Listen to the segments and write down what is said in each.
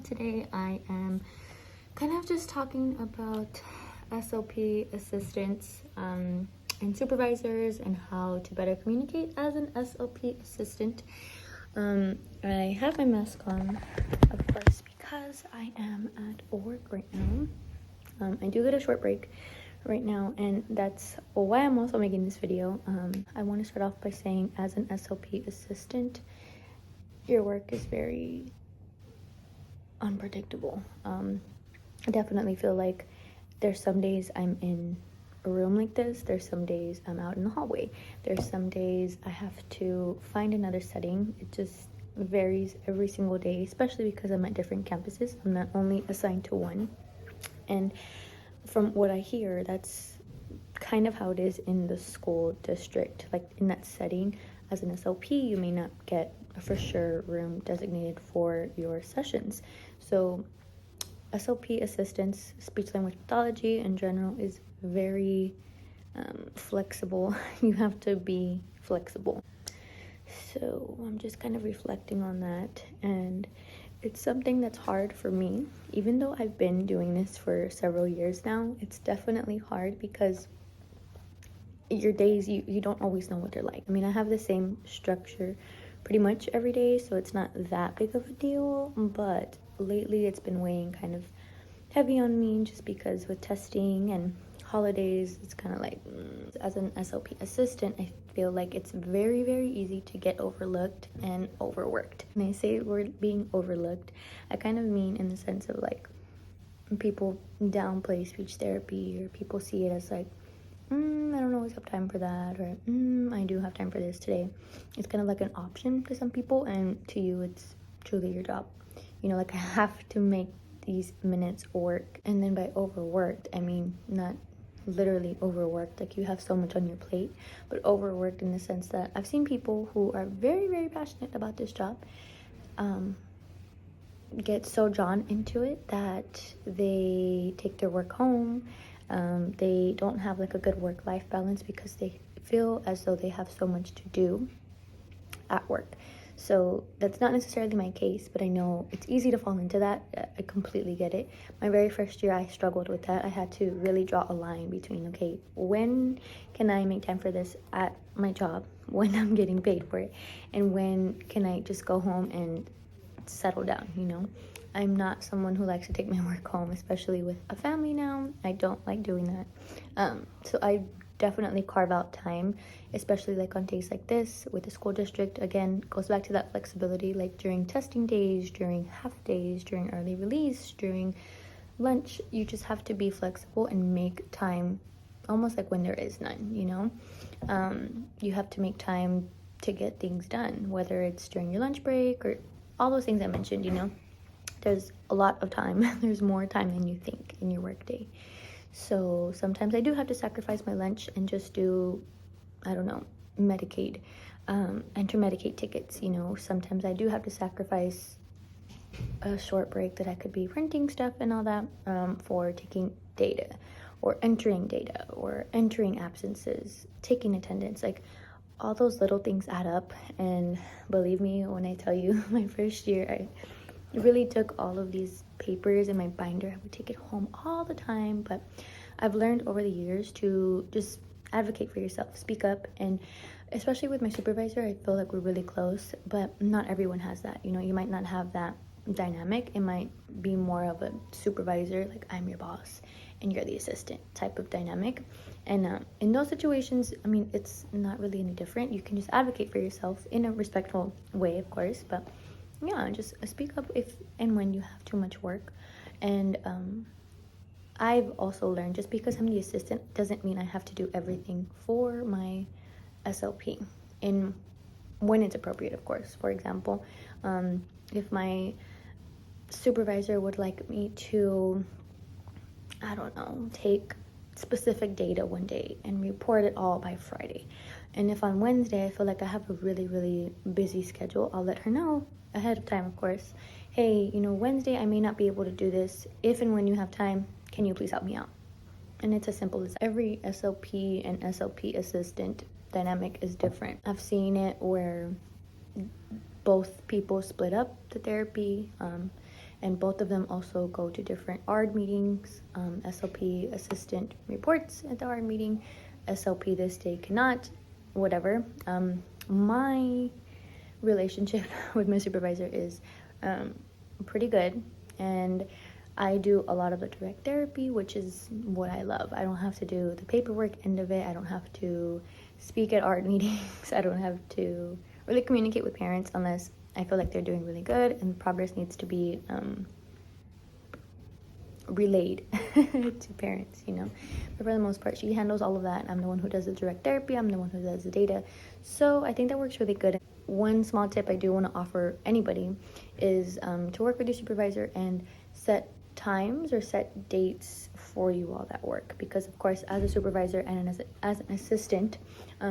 Today I am kind of just talking about SLP assistants and supervisors and how to better communicate as an SLP assistant. I have my mask on, of course, because I am at work right now. I do get a short break right now, and that's why I'm also making this video. I want to start off by saying, as an SLP assistant, your work is very unpredictable. I definitely feel like there's some days I'm in a room like this, there's some days I'm out in the hallway, there's some days I have to find another setting. It just varies every single day, especially because I'm at different campuses. I'm not only assigned to one, and from what I hear, that's kind of how it is in the school district. Like in that setting, as an SLP, you may not get a for sure room designated for your sessions. So SLP assistance, speech language pathology in general, is very flexible. You have to be flexible. So I'm just kind of reflecting on that, and it's something that's hard for me. Even though I've been doing this for several years now, it's definitely hard because your days, you don't always know what they're like. I mean, I have the same structure pretty much every day, so it's not that big of a deal, but lately it's been weighing kind of heavy on me, just because with testing and holidays, it's kind of like, as an SLP assistant, I feel like it's very, very easy to get overlooked and overworked. When I say we're being overlooked, I kind of mean in the sense of like, people downplay speech therapy, or people see it as like, I don't always have time for that, or I do have time for this today. It's kind of like an option to some people, and to you, it's truly your job. You know, like, I have to make these minutes work. And then by overworked, I mean not literally overworked, like you have so much on your plate, but overworked in the sense that I've seen people who are very, very passionate about this job get so drawn into it that they take their work home. They don't have like a good work-life balance because they feel as though they have so much to do at work. So that's not necessarily my case, but I know it's easy to fall into that. I completely get it. My very first year, I struggled with that. I had to really draw a line between, okay, when can I make time for this at my job when I'm getting paid for it, and when can I just go home and settle down, you know? I'm not someone who likes to take my work home, especially with a family now. I don't like doing that. So I definitely carve out time, especially like on days like this with the school district. Again, goes back to that flexibility, like during testing days, during half days, during early release, during lunch. You just have to be flexible and make time, almost like when there is none, you know? You have to make time to get things done, whether it's during your lunch break or all those things I mentioned, you know? There's a lot of time. There's more time than you think in your workday. So sometimes I do have to sacrifice my lunch and just do, I don't know, Medicaid, enter Medicaid tickets, you know. Sometimes I do have to sacrifice a short break that I could be printing stuff and all that for taking data, or entering absences, taking attendance. Like, all those little things add up. And believe me when I tell you, my first year, I really took all of these papers in my binder. I would take it home all the time, but I've learned over the years to just advocate for yourself, speak up. And especially with my supervisor, I feel like we're really close, but not everyone has that. You know, you might not have that dynamic. It might be more of a supervisor, like I'm your boss and you're the assistant type of dynamic. And in those situations, I mean, it's not really any different. You can just advocate for yourself in a respectful way, of course, but yeah, just speak up if and when you have too much work. And I've also learned, just because I'm the assistant doesn't mean I have to do everything for my SLP, in when it's appropriate, of course. For example, if my supervisor would like me to, I don't know, take specific data one day and report it all by Friday, and if on Wednesday I feel like I have a really, really busy schedule, I'll let her know ahead of time, of course. Hey, you know, Wednesday I may not be able to do this. If and when you have time, can you please help me out? And it's as simple as every SLP and SLP assistant dynamic is different. I've seen it where both people split up the therapy, and both of them also go to different ARD meetings. SLP-assistant reports at the ARD meeting, SLP this day cannot, whatever. My relationship with my supervisor is pretty good, and I do a lot of the direct therapy, which is what I love. I don't have to do the paperwork end of it. I don't have to speak at art meetings. I don't have to really communicate with parents unless I feel like they're doing really good and progress needs to be relayed to parents, you know. But for the most part, she handles all of that. I'm the one who does the direct therapy. I'm the one who does the data. So I think that works really good. One small tip I do want to offer anybody is to work with your supervisor and set times or set dates for you all that work, because of course as a supervisor and as an assistant,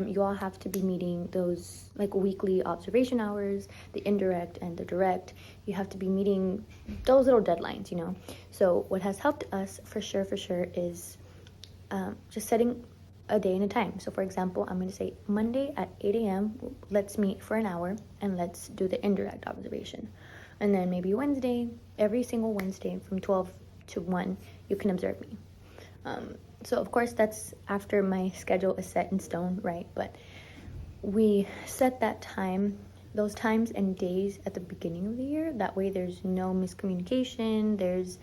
you all have to be meeting those like weekly observation hours, the indirect and the direct. You have to be meeting those little deadlines, you know. So what has helped us for sure is just setting a day and a time. So for example, I'm going to say Monday at 8 a.m. let's meet for an hour and let's do the indirect observation. And then maybe Wednesday, every single Wednesday from 12 to 1, you can observe me. So of course that's after my schedule is set in stone, right? But we set that time, those times and days at the beginning of the year. That way there's no miscommunication. There's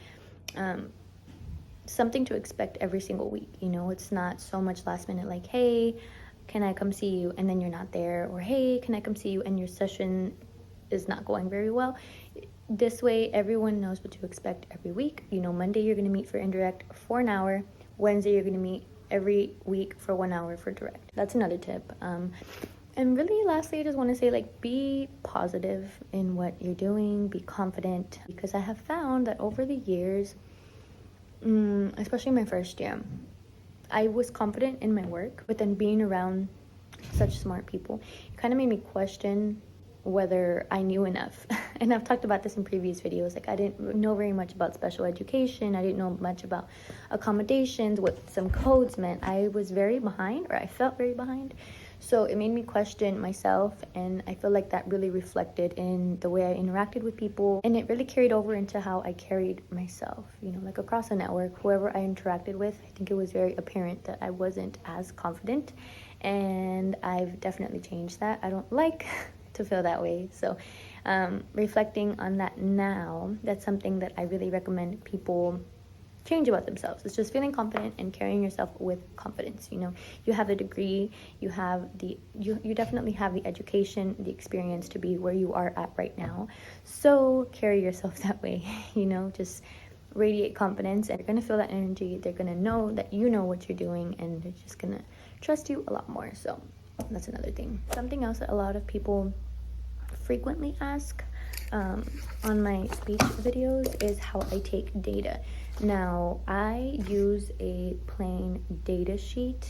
something to expect every single week. You know, it's not so much last minute like, hey, can I come see you? And then you're not there. Or hey, can I come see you? And your session is not going very well. This way everyone knows what to expect every week. You know, Monday you're going to meet for indirect for an hour. Wednesday you're going to meet every week for 1 hour for direct. That's another tip. And really lastly, I just want to say, like, be positive in what you're doing, be confident, because I have found that over the years, especially my first year, I was confident in my work, but then being around such smart people, it kind of made me question whether I knew enough. And I've talked about this in previous videos. Like, I didn't know very much about special education. I didn't know much about accommodations, what some codes meant. I was very behind, or I felt very behind. So it made me question myself, and I feel like that really reflected in the way I interacted with people, and it really carried over into how I carried myself, you know, like across the network. Whoever I interacted with, I think it was very apparent that I wasn't as confident, and I've definitely changed that. I don't like to feel that way. So reflecting on that now, that's something that I really recommend people change about themselves. It's just feeling confident and carrying yourself with confidence. You know, you have a degree, you have you definitely have the education, the experience to be where you are at right now. So carry yourself that way, you know, just radiate confidence, and they're going to feel that energy. They're going to know that you know what you're doing, and they're just going to trust you a lot more. So that's another thing. Something else that a lot of people frequently ask on my speech videos is how I take data. Now, I use a plain data sheet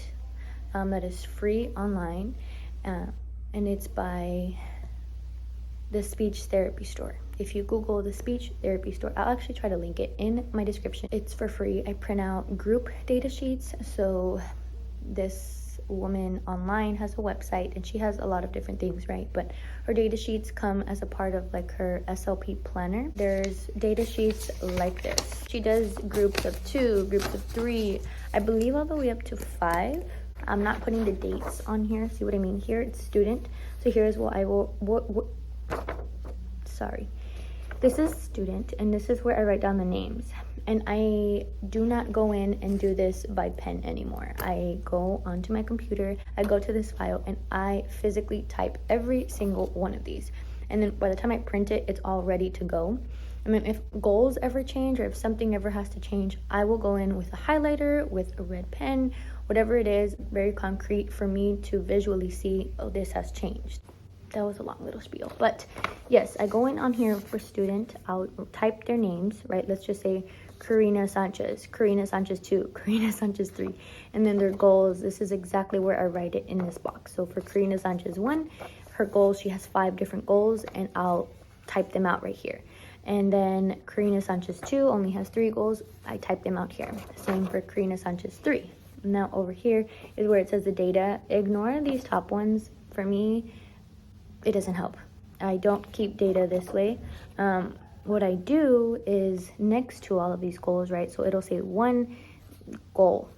that is free online, and it's by the Speech Therapy Store. If you Google the Speech Therapy Store, I'll actually try to link it in my description. It's for free. I print out group data sheets. So this woman online has a website, and she has a lot of different things, right? But her data sheets come as a part of like her SLP planner. There's data sheets like this. She does groups of 2, groups of 3, I believe all the way up to 5. I'm not putting the dates on here. See what I mean? Here it's student. So here's what I will, sorry. This is student, and this is where I write down the names. And I do not go in and do this by pen anymore. I go onto my computer, I go to this file, and I physically type every single one of these. And then by the time I print it, it's all ready to go. I mean, if goals ever change, or if something ever has to change, I will go in with a highlighter, with a red pen, whatever it is, very concrete for me to visually see, oh, this has changed. That was a long little spiel. But yes, I go in on here for student. I'll type their names, right? Let's just say Karina Sanchez 2, Karina Sanchez 3, and then their goals. This is exactly where I write it in this box. So for Karina Sanchez 1, her goals, she has 5 different goals, and I'll type them out right here. And then Karina Sanchez 2 only has 3 goals. I type them out here. Same for Karina Sanchez 3. Now over here is where it says the data. Ignore these top ones. For me, it doesn't help. I don't keep data this way. what I do is next to all of these goals, right? So it'll say 1, goal,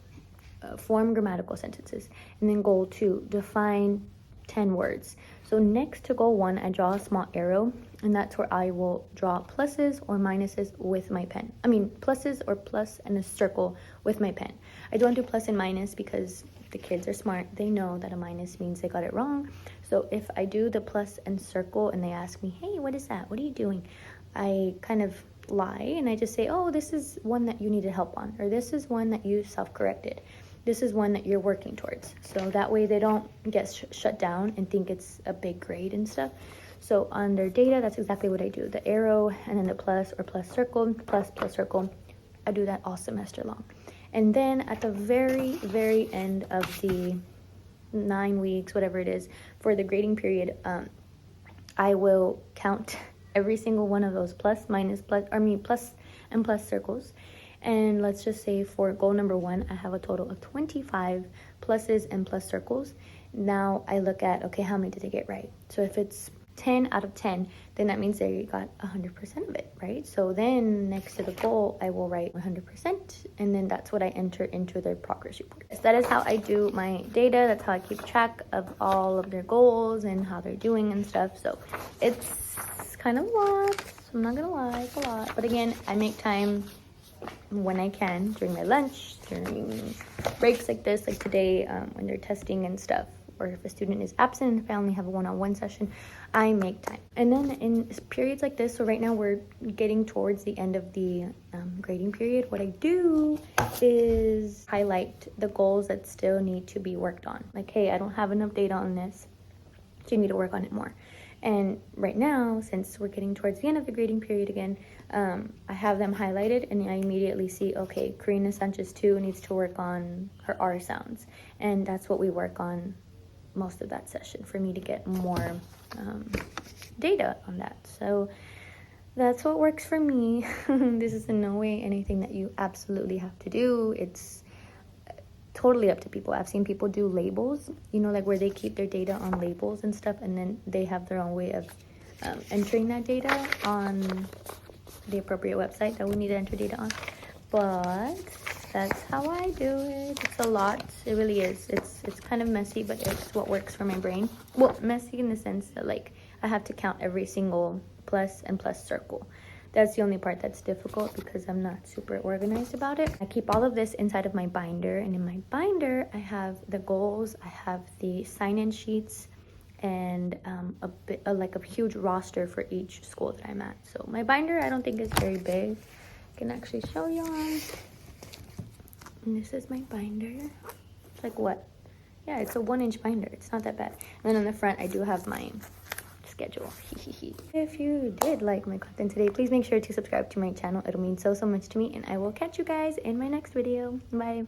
form grammatical sentences, and then goal 2, define 10 words. So next to goal 1, I draw a small arrow, and that's where I will draw pluses or minuses with my pen. I mean, pluses or plus and a circle with my pen. I don't do plus and minus because the kids are smart. They know that a minus means they got it wrong. So if I do the plus and circle and they ask me, hey, what is that? What are you doing? I kind of lie and I just say, oh, this is one that you needed help on, or this is one that you self-corrected. This is one that you're working towards. So that way they don't get shut down and think it's a big grade and stuff. So under data, that's exactly what I do. The arrow and then the plus or plus circle, plus circle. I do that all semester long. And then at the very, very end of the 9 weeks, whatever it is, for the grading period, I will count every single one of those plus, minus, plus and plus circles. And let's just say for goal number 1, I have a total of 25 pluses and plus circles. Now I look at, okay, how many did I get right? So if it's 10 out of 10, then that means they got 100% of it, right? So then next to the goal, I will write 100%, and then that's what I enter into their progress report. So that is how I do my data. That's how I keep track of all of their goals and how they're doing and stuff. So it's kind of a lot. I'm not gonna lie, it's a lot. But again, I make time when I can, during my lunch, during breaks like this, like today, when they're testing and stuff, or if a student is absent, if I only have a one-on-one session, I make time. And then in periods like this, so right now we're getting towards the end of the grading period, what I do is highlight the goals that still need to be worked on. Like, hey, I don't have enough data on this, so you need to work on it more. And right now, since we're getting towards the end of the grading period again, I have them highlighted, and I immediately see, okay, Karina Sanchez 2 needs to work on her R sounds. And that's what we work on most of that session for me to get more data on that. So that's what works for me. This is in no way anything that you absolutely have to do. It's totally up to people. I've seen people do labels, you know, like where they keep their data on labels and stuff, and then they have their own way of entering that data on the appropriate website that we need to enter data on. But that's how I do it. It's a lot. It really is. It's kind of messy, but it's what works for my brain. Well, messy in the sense that, like, I have to count every single plus and plus circle. That's the only part that's difficult because I'm not super organized about it. I keep all of this inside of my binder, and in my binder, I have the goals, I have the sign-in sheets, and like a huge roster for each school that I'm at. So my binder, I don't think is very big. I can actually show y'all. And this is my binder. It's like what? Yeah, it's a 1-inch binder. It's not that bad. And then on the front, I do have my schedule. If you did like my content today, please make sure to subscribe to my channel. It'll mean so much to me, and I will catch you guys in my next video. Bye.